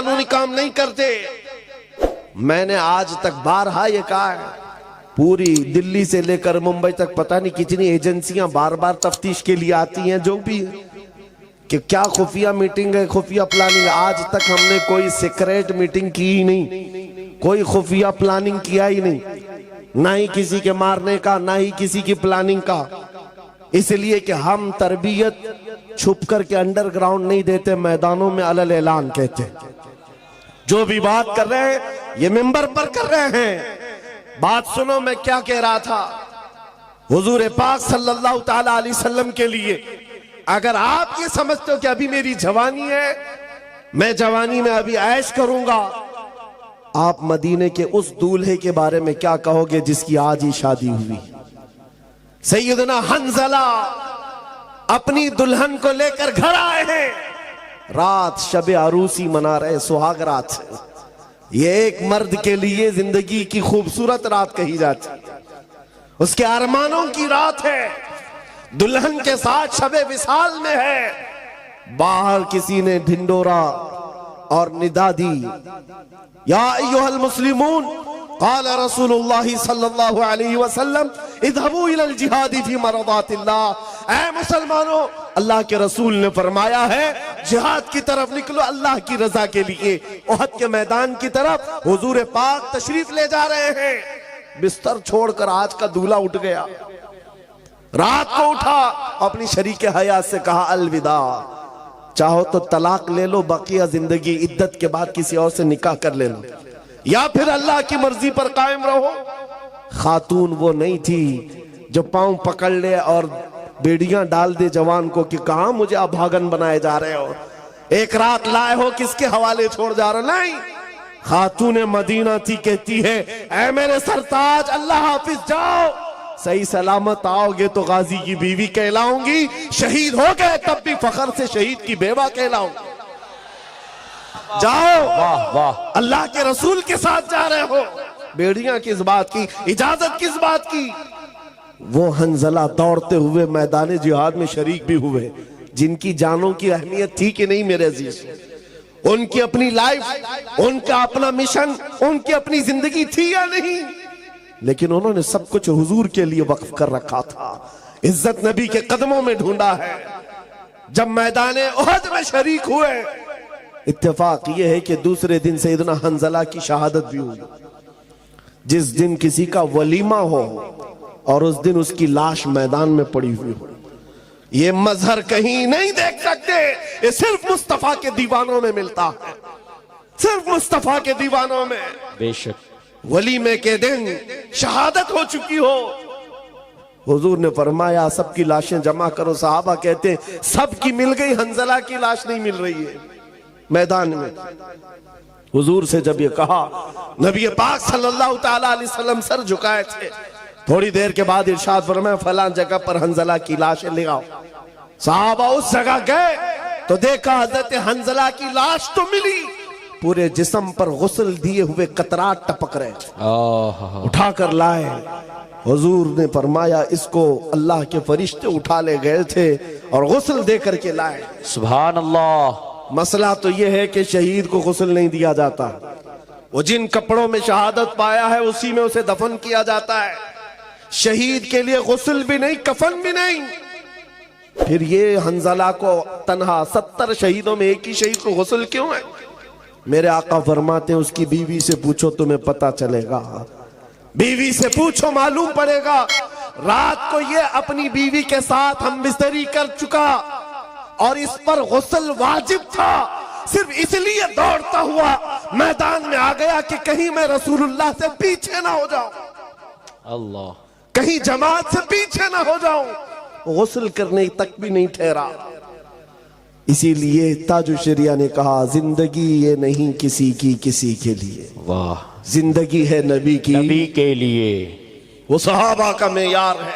कानूनी काम नहीं करते। मैंने आज तक बारहा ये कहा है, पूरी दिल्ली से लेकर मुंबई तक पता नहीं कितनी एजेंसियां बार बार तफ्तीश के लिए आती हैं, जो भी है कि क्या खुफिया मीटिंग है, खुफिया प्लानिंग। आज तक हमने कोई सीक्रेट मीटिंग की ही नहीं, कोई खुफिया प्लानिंग किया ही नहीं, ना ही किसी के मारने का, ना ही किसी की प्लानिंग का। इसलिए कि हम तरबियत छुप करके अंडरग्राउंड नहीं देते, मैदानों में अलल ऐलान कहते हैं। जो भी बात कर रहे हैं ये मिंबर पर कर रहे हैं। बात सुनो, मैं क्या कह रहा था। हुजूर पाक सल्लल्लाहु ताला अलैहि वसल्लम के लिए अगर आप ये समझते हो कि अभी मेरी जवानी है, मैं जवानी में अभी ऐश करूंगा, आप मदीने के उस दूल्हे के बारे में क्या कहोगे जिसकी आज ही शादी हुई। सैयदना हंजला अपनी दुल्हन को लेकर घर आए हैं, रात शबे अरूसी मना रहे, सुहाग रात। ये एक मर्द के लिए जिंदगी की खूबसूरत रात कही जाती, उसके अरमानों की रात है। दुल्हन के साथ शबे विसाल में है, बाहर किसी ने ढिंडोरा और निदा दी, या अय्युहल मुस्लिमून क़ाल रसूलुल्लाह सल्लल्लाहु अलैहि वसल्लम इज़हबू इलल जिहादी फी मरदातिल्लाह। ऐ मुसलमानों, अल्लाह के रसूल ने फरमाया है जिहाद की तरफ निकलो अल्लाह की रजा के लिए। उहद के मैदान की तरफ हुजूर पाक तशरीफ ले जा रहे हैं। बिस्तर छोड़कर आज का दूल्हा उठ गया, रात को उठा, अपनी शरीके हयात से कहा अलविदा, चाहो तो तलाक ले लो, बकिया जिंदगी इद्दत के बाद किसी और से निकाह कर ले लो, या फिर अल्लाह की मर्जी पर कायम रहो। खातून वो नहीं थी जो पांव पकड़ ले और बेड़ियां डाल दे जवान को कि कहां मुझे अभागन बनाए जा रहे हो, एक रात लाए हो, किसके हवाले छोड़ जा रहे हो। नहीं, खातून मदीना थी, कहती है ऐ मेरे सरताज अल्लाह हाफिज, जाओ, सही सलामत आओगे तो गाजी की बीवी कहलाऊंगी, शहीद हो गए तब भी फखर से शहीद की बेवा कहलाऊंगी। जाओ, वाह वाह, अल्लाह के रसूल के साथ जा रहे हो, बेड़ियां किस बात की, इजाजत किस बात की। वो हंजला दौड़ते हुए मैदान जिहाद में शरीक भी हुए, जिनकी जानों की अहमियत थी कि नहीं मेरे अजीज, उनकी अपनी लाइफ, उनका अपना मिशन, उनकी अपनी जिंदगी थी या नहीं, लेकिन उन्होंने सब कुछ हुजूर के लिए वक्फ कर रखा था। इज्जत नबी के कदमों में ढूंढा है। जब मैदान उहद में शरीक हुए, इत्तेफाक ये है कि दूसरे दिन सैयदना हंजला की शहादत भी हुई। जिस दिन किसी का वलीमा हो और उस दिन उसकी लाश मैदान में पड़ी हुई हो, ये मजहर कहीं नहीं देख सकते, ये सिर्फ मुस्तफा के दीवानों में मिलता है, सिर्फ मुस्तफा के दीवानों में। बेशक वलीमे के दिन शहादत हो चुकी हो, हुजूर ने फरमाया सबकी लाशें जमा करो। सहाबा कहते सबकी मिल गई, हंजला की लाश नहीं मिल रही है मैदान में। हुजूर से जब ये कहा, नबी पाक सल्लल्लाहु ताला अलैहि वसल्लम सर झुकाए थे। थोड़ी देर के बाद इरशाद फरमाया फलां जगह पर हंजला की लाशें ले आओ। सहाबा उस जगह गए तो देखा हजरत हंजला की लाश तो मिली, पूरे जिस्म पर गुस्ल दिए हुए कतरात टपक रहे, उठाकर लाए। हुजूर ने फरमाया इसको अल्लाह के फरिश्ते उठा ले गए थे और गुस्ल दे करके लाए। सुभान अल्लाह। मसला तो यह है कि शहीद को गुस्ल नहीं दिया जाता, वो जिन कपड़ों में शहादत पाया है उसी में उसे दफन किया जाता है। शहीद के लिए गुस्ल भी नहीं, कफन भी नहीं। फिर ये हंजला को तन्हा 70 शहीदों में एक ही शहीद को गुस्ल क्यों है? मेरे आका फरमाते हैं उसकी बीवी से पूछो तुम्हें पता चलेगा, बीवी से पूछो मालूम पड़ेगा। रात को ये अपनी बीवी के साथ हम बिस्तरी कर चुका और इस पर गुस्ल वाजिब था, सिर्फ इसलिए दौड़ता हुआ मैदान में आ गया कि कहीं मैं रसूलुल्लाह से पीछे ना हो जाऊं, अल्लाह, कहीं जमात से पीछे ना हो जाऊं। गुस्ल करने तक भी नहीं ठहरा। इसीलिए ताजुश शरिया ने कहा जिंदगी ये नहीं किसी की किसी के लिए, वाह, जिंदगी है नबी की, नबी के लिए। वो सहाबा का मेयार है,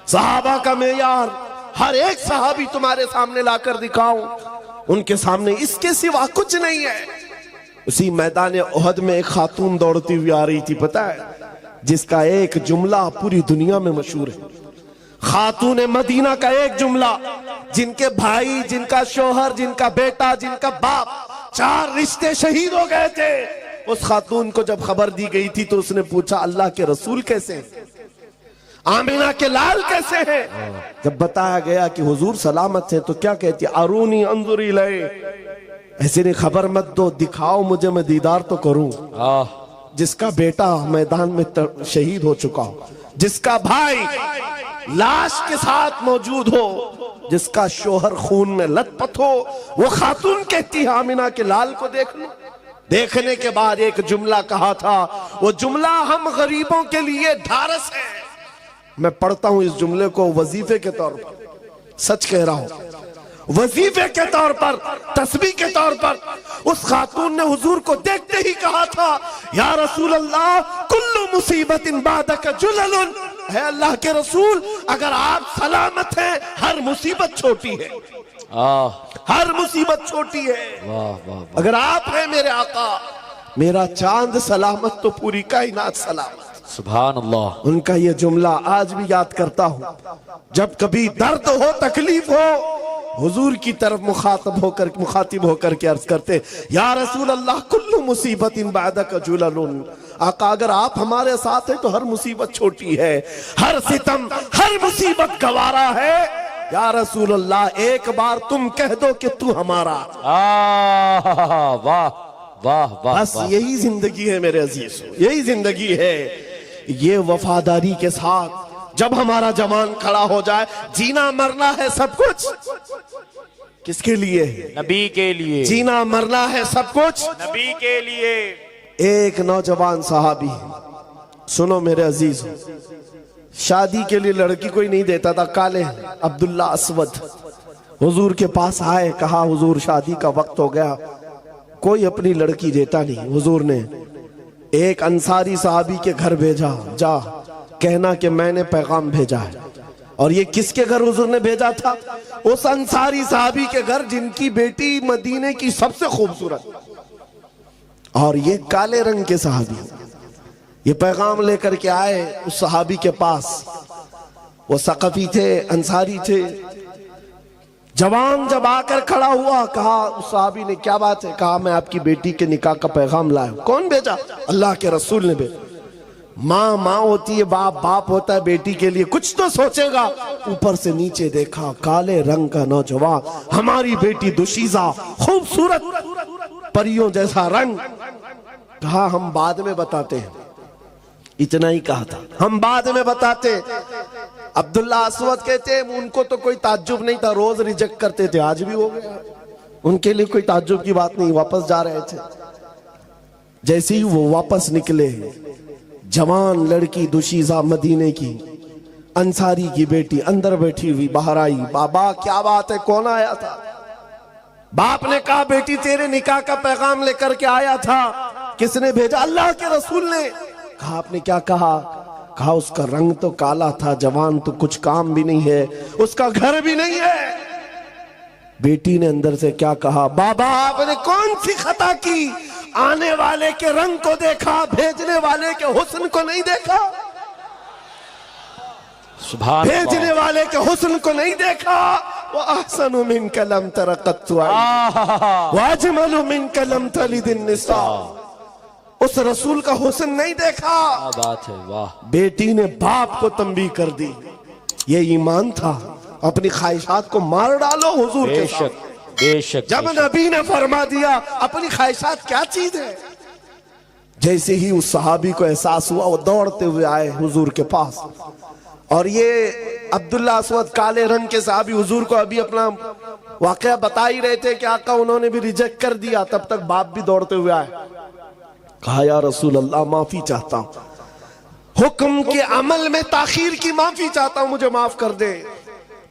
सहाबा का मेयार। हर एक सहाबी तुम्हारे सामने लाकर दिखाऊं, उनके सामने इसके सिवा कुछ नहीं है। उसी मैदान उहद में एक खातून दौड़ती हुई आ रही थी, पता है, जिसका एक जुमला पूरी दुनिया में मशहूर है। खातून मदीना का एक जुमला, जिनके भाई, जिनका शोहर, जिनका बेटा, जिनका बाप 4 रिश्ते शहीद हो गए थे। उस खातून को जब खबर दी गई थी तो उसने पूछा अल्लाह के रसूल कैसे हैं, आमिना के लाल कैसे हैं। जब बताया गया कि हुजूर सलामत है तो क्या कहती, अरूनी अंजुरी लए, ऐसे नहीं खबर मत दो, दिखाओ मुझे, मैं दीदार तो करूं। जिसका बेटा मैदान में शहीद हो चुका हो, जिसका भाई लाश के साथ मौजूद हो, जिसका शोहर खून में लथपथ हो, वो खातून कहती है आमिना के लाल को देख लो। देखने के बाद एक जुमला कहा था, वो जुमला हम गरीबों के लिए ढारस है। मैं पढ़ता हूं इस जुमले को वजीफे के तौर पर, सच कह रहा हूं, वजीफे के तौर पर, तस्बीह के तौर पर। उस खातून ने हुजूर को देखते ही कहा था, या रसूल अल्लाह कुल्लु मुसीबतिन बादक जुललुन, है अल्लाह के रसूल अगर आप सलामत हैं हर मुसीबत छोटी है, हर मुसीबत छोटी है। अगर आप हैं मेरे आका, मेरा चांद सलामत तो पूरी कायनात सलामत। सुभान अल्लाह। उनका ये जुमला आज भी याद करता हूं। जब कभी दर्द हो, तकलीफ हो, हुजूर की तरफ मुखातिब होकर के अर्ज करते, या रसूल अल्लाह कुल्लु मुसीबतिन बादक जुललुन, आका अगर आप हमारे साथ हैं तो हर मुसीबत छोटी है, हर सितम, हर मुसीबत गवारा है। या रसूल अल्लाह एक बार तुम कह दो कि तू हमारा। वाह वाह वाह। बस यही जिंदगी है मेरे अजीज, यही जिंदगी है। ये वफादारी के साथ जब हमारा जवान खड़ा हो जाए, जीना मरना है सब कुछ किसके लिए? नबी के लिए। जीना मरना है सब कुछ नबी के लिए। एक नौजवान सहाबी, सुनो मेरे अजीज, शादी के लिए लड़की कोई नहीं देता था, काले अब्दुल्ला असवद हुजूर के पास आए, कहा हुजूर शादी का वक्त हो गया, कोई अपनी लड़की देता नहीं। हुजूर ने एक अंसारी साहबी के घर भेजा, जा कहना कि मैंने पैगाम भेजा है। और ये किसके घर हुजूर ने भेजा था? उस अंसारी साहबी के घर जिनकी बेटी मदीने की सबसे खूबसूरत, और ये काले रंग के साहबी ये पैगाम लेकर के आए उस सहाबी के पास। वो सक़फ़ी थे, अंसारी थे। जवान जब आकर खड़ा हुआ, कहा उस सहाबी ने, क्या बात है? कहा मैं आपकी बेटी के निकाह का पैगाम लाया। कौन भेजा? अल्लाह के रसूल ने भेजा। माँ माँ होती है, बाप बाप होता है, बेटी के लिए कुछ तो सोचेगा। ऊपर से नीचे देखा, काले रंग का नौजवान, हमारी बेटी दुशीजा, खूबसूरत परियों जैसा रंग। कहा हम बाद में बताते हैं, इतना ही कहा था, हम बाद में बताते। अब्दुल्ला असवद कहते उनको तो कोई ताज्जुब नहीं था, रोज रिजेक्ट करते थे, आज भी हो गया, उनके लिए कोई ताज्जुब की बात नहीं। वापस जा रहे थे, जैसे ही वो वापस निकले, जवान लड़की दुशीजा मदीने की, अंसारी की बेटी अंदर बैठी हुई बाहर आई। बाबा क्या बात है, कौन आया था? बाप ने कहा बेटी तेरे निकाह का पैगाम लेकर के आया था। किसने भेजा? अल्लाह के रसूल ने। कहा आपने क्या कहा? कहा उसका रंग तो काला था, जवान तो कुछ काम भी नहीं है, उसका घर भी नहीं है। बेटी ने अंदर से क्या कहा? बाबा आपने कौन सी खता की? आने वाले के रंग को देखा, भेजने वाले के हुस्न को नहीं देखा। सुभान अल्लाह। भेजने वाले के हुस्न को नहीं देखा। वो अहसनु मिन कलम तरक़त्तु व अजमलु मिन कलम तलिदिन निसा। उस रसूल का हुस्न नहीं देखा। क्या बात है, वाह। बेटी ने बाप को तंबीह कर दी। ये ईमान था, अपनी ख्वाहिशात को मार डालो हुजूर के साथ। बेशक। जब नबी ने फरमा दिया अपनी ख्वाहिशात क्या चीज है, जैसे ही उस सहाबी को एहसास हुआ, वो दौड़ते हुए आए हुजूर के पास। और ये अब्दुल्ला असवद काले रंग के सहाबी हुजूर को अभी अपना वाकया बता ही रहे थे कि आका उन्होंने भी रिजेक्ट कर दिया। तब तक बाप भी दौड़ते हुए आए। कहा या रसूल अल्लाह माफी चाहता हूं, हुक्म के अमल में ताखीर की माफी चाहता हूं, मुझे माफ कर दे।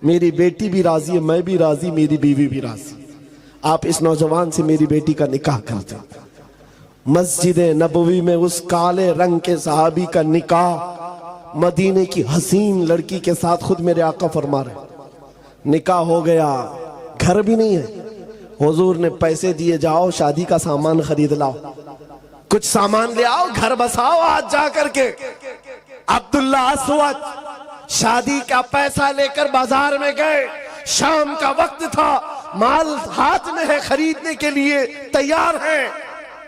मेरी बेटी भी राजी है, मैं भी राजी, मेरी बीवी भी राजी। आप इस नौजवान से मेरी बेटी का निकाह कर दो। मस्जिद नबवी में उस काले रंग के सहाबी का निकाह मदीने की हसीन लड़की के साथ खुद मेरे आका फरमा रहे। निकाह हो गया, घर भी नहीं है। हुजूर ने पैसे दिए, जाओ शादी का सामान खरीद लाओ, कुछ सामान ले आओ, घर बसाओ आज जा करके। अब्दुल्ला असवद शादी का पैसा लेकर बाजार में गए। शाम का वक्त था, माल हाथ में है, खरीदने के लिए तैयार हैं।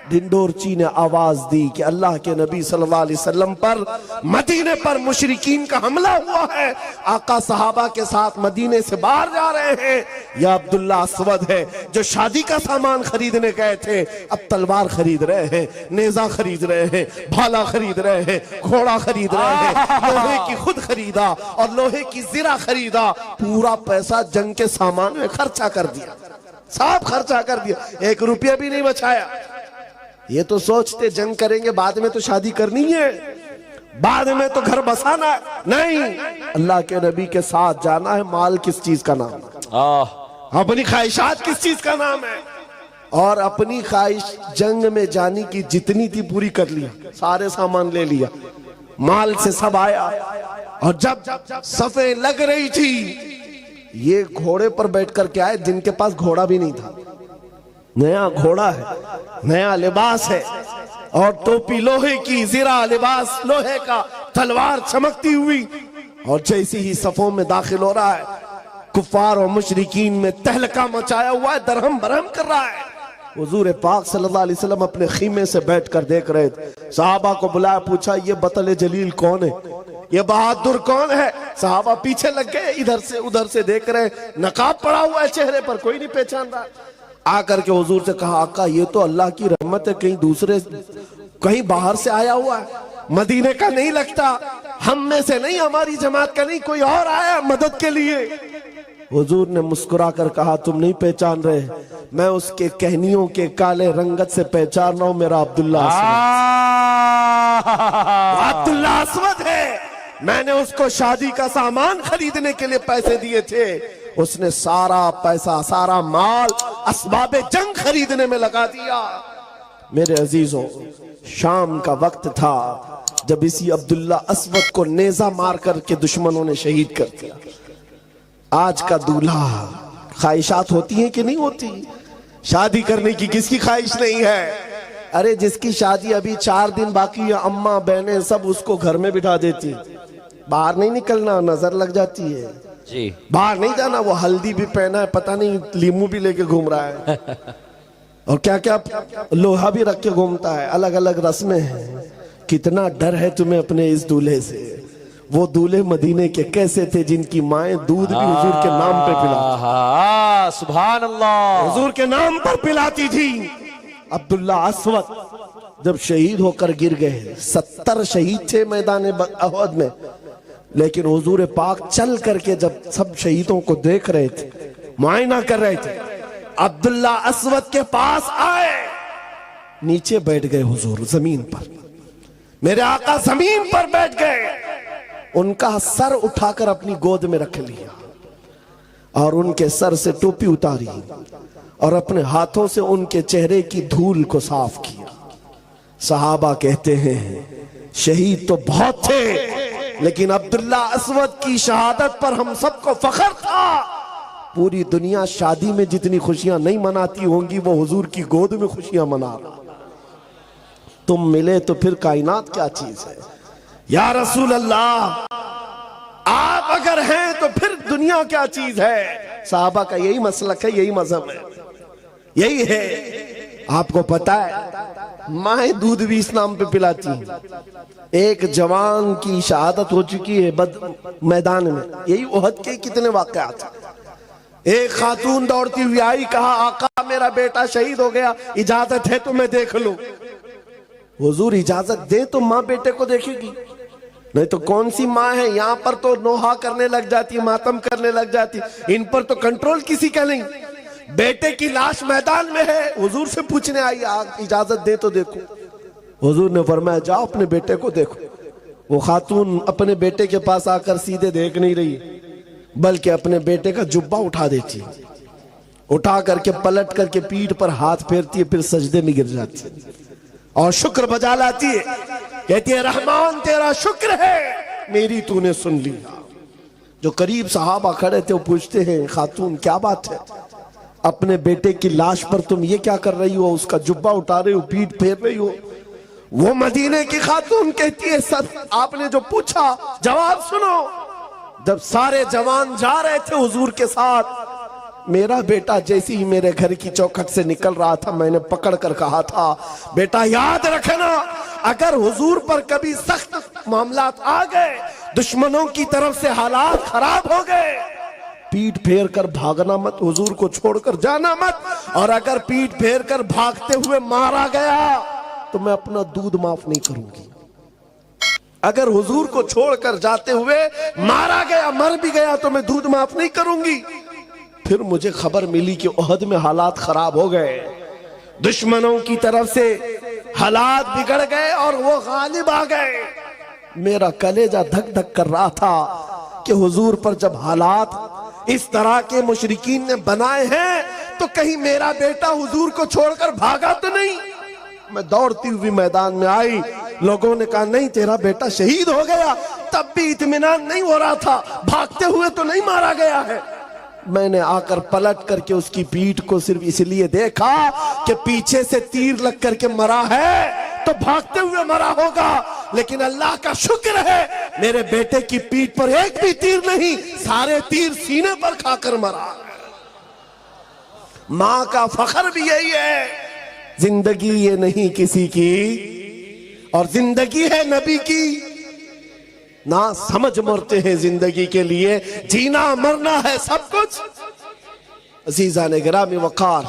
ढिंडोरची ने आवाज दी कि अल्लाह के नबी सल्लल्लाहु अलैहि वसल्लम पर मदीने पर मुशरिकीन का हमला हुआ है। आका सहाबा के साथ मदीने से बाहर जा रहे हैं। यह अब्दुल्ला अस्वद है जो शादी का सामान खरीदने गए थे, अब तलवार खरीद रहे हैं, नेजा खरीद रहे हैं, भाला खरीद रहे हैं, घोड़ा खरीद रहे हैं, लोहे की खुद खरीदा और लोहे की जिरा खरीदा। पूरा पैसा जंग के सामान में खर्चा कर दिया, सब खर्चा कर दिया, 1 रुपया भी नहीं बचाया। ये तो सोचते जंग करेंगे बाद में तो शादी करनी है, बाद में तो घर बसाना है। नहीं, अल्लाह के नबी के साथ जाना है। माल किस चीज का नाम है? अपनी ख्वाहिशात किस चीज का नाम है? और अपनी ख्वाहिश जंग में जाने की जितनी थी पूरी कर लिया, सारे सामान ले लिया, माल से सब आया। और जब सफे लग रही थी, ये घोड़े पर बैठ कर के आए जिनके पास घोड़ा भी नहीं था। नया घोड़ा है, नया लिबास है और टोपी लोहे की, जिरा लिबास लोहे का, तलवार चमकती हुई। और जैसे ही सफों में दाखिल हो रहा है, कुफार और मुशरिकीन में तहलका मचाया हुआ है, दरहम बरहम कर रहा है। हुजूर पाक सल्लल्लाहु अलैहि वसल्लम अपने खीमे से बैठकर देख रहे थे। सहाबा को बुलाया, पूछा ये बतल जलील कौन है, ये बहादुर कौन है? सहाबा पीछे लग गए, इधर से उधर से देख रहे, नकाब पड़ा हुआ है चेहरे पर, कोई नहीं पहचान रहा। आकर के हुजूर से कहा, आका ये तो अल्लाह की रहमत है, कहीं दूसरे कहीं बाहर से आया हुआ है, मदीने का नहीं लगता, हम में से नहीं, हमारी जमात का नहीं, कोई और आया मदद के लिए। हुजूर ने मुस्कुरा कर कहा, तुम नहीं पहचान रहे, मैं उसके कहनियों के काले रंगत से पहचान रहा हूं, मेरा अब्दुल्ला अब्दुल्ला अस्वद है। मैंने उसको शादी का सामान खरीदने के लिए पैसे दिए थे, उसने सारा पैसा, सारा माल असबाबे जंग खरीदने में लगा दिया। मेरे अजीजों, शाम का वक्त था जब इसी अब्दुल्ला अस्वद को नेजा मार करके दुश्मनों ने शहीद कर दिया। आज का दूल्हा, ख्वाहिशात होती हैं कि नहीं होती? शादी करने की किसकी ख्वाहिश नहीं है? अरे जिसकी शादी अभी 4 दिन बाकी है, अम्मा बहनें सब उसको घर में बिठा देती, बाहर नहीं निकलना, नजर लग जाती है जी, बाहर नहीं जाना। वो हल्दी भी पहना है, पता नहीं लीमू भी लेके घूम रहा है और क्या क्या लोहा भी रख के घूमता है, अलग अलग रस्में हैं। कितना डर है तुम्हें अपने इस दूल्हे से। वो दूल्हे मदीने के कैसे थे जिनकी माएं दूध भी हुजूर के नाम पे पिलाती, सुभान अल्लाह, हुजूर के नाम पर पिलाती थी। अब्दुल्ला अस्वद जब शहीद होकर गिर गए, 70 शहीद थे मैदान अहद में, लेकिन हुजूर पाक चल करके जब सब शहीदों को देख रहे थे, मुआयना कर रहे थे, अब्दुल्ला अस्वद के पास आए, नीचे बैठ गए हुजूर जमीन पर। मेरे आका जमीन पर बैठ गए, उनका सर उठाकर अपनी गोद में रख लिया और उनके सर से टोपी उतारी और अपने हाथों से उनके चेहरे की धूल को साफ किया। सहाबा कहते हैं शहीद तो बहुत थे, लेकिन अब्दुल्ला अस्वद की शहादत पर हम सबको फख्र था। पूरी दुनिया शादी में जितनी खुशियां नहीं मनाती होंगी, वो हुजूर की गोद में खुशियां मना रहा। तुम मिले तो फिर कायनात क्या चीज है? या रसूल अल्लाह, आप अगर हैं तो फिर दुनिया क्या चीज है? साहबा का यही मसलक है, यही मजहब है, यही है। आपको पता है माएं दूध भी इस नाम पे पिलाती हैं। एक जवान की शहादत हो चुकी है मैदान में, यही ओहद के कितने वाकयात। एक खातून दौड़ती हुई आई, कहा आका मेरा बेटा शहीद हो गया, इजाजत है तो मैं देख लूं। हुजूर इजाजत दे तो माँ बेटे को देखेगी, नहीं तो कौन सी माँ है? यहाँ पर तो नोहा करने लग जाती, मातम करने लग जाती, इन पर तो कंट्रोल किसी का नहीं। बेटे की लाश मैदान में है, हुजूर से पूछने आई, आप इजाजत दे तो देखो। हुजूर ने फरमाया जाओ अपने बेटे को देखो। वो खातून अपने बेटे के पास आकर सीधे देख नहीं रही, बल्कि अपने बेटे का जुब्बा उठा देती है, उठा करके पलट करके पीठ पर हाथ फेरती है, फिर सजदे में गिर जाती है और शुक्र बजा लाती है, कहती है रहमान तेरा शुक्र है मेरी तूने सुन लिया। जो करीब सहाबा खड़े थे वो पूछते हैं खातून क्या बात है, अपने बेटे की लाश पर तुम ये क्या कर रही हो? उसका जुब्बा उठा रही हो, पीठ फेर रही हो। वो मदीने की खातून कहती है सब आपने जो पूछा जवाब सुनो। जब सारे जवान जा रहे थे हुजूर के साथ, मेरा बेटा जैसे ही मेरे घर की चौखट से निकल रहा था, मैंने पकड़ कर कहा था, बेटा याद रखना, अगर हुजूर पर कभी सख्त मामलात आ गए, दुश्मनों की तरफ से हालात खराब हो गए, पीठ फेर कर भागना मत, हुजूर को छोड़कर जाना मत। और अगर पीठ फेर कर भागते हुए मारा गया तो मैं अपना दूध माफ नहीं करूंगी। अगर हुजूर को छोड़कर जाते हुए मारा गया, मर भी गया, तो मैं दूध माफ नहीं करूंगी। फिर मुझे खबर मिली कि ओहद में हालात खराब हो गए, दुश्मनों की तरफ से हालात बिगड़ गए और वो गालिब आ गए। मेरा कलेजा धक धक कर रहा था कि हुजूर पर जब हालात इस तरह के मुशरिकीन ने बनाए हैं, तो कहीं मेरा बेटा हुजूर को छोड़कर भागा तो नहीं। मैं दौड़ती हुई मैदान में आई, लोगों ने कहा नहीं तेरा बेटा शहीद हो गया, तब भी इत्मीनान नहीं हो रहा था, भागते हुए तो नहीं मारा गया है। मैंने आकर पलट करके उसकी पीठ को सिर्फ इसलिए देखा कि पीछे से तीर लग करके मरा है तो भागते हुए मरा होगा, लेकिन अल्लाह का शुक्र है मेरे बेटे की पीठ पर एक भी तीर नहीं, सारे तीर सीने पर खाकर मरा। मां का फख्र भी यही है, जिंदगी ये नहीं किसी की और जिंदगी है नबी की। ना समझ मरते हैं जिंदगी के लिए, जीना मरना है सब कुछ। अजीज़ान गिरामी वक़ार।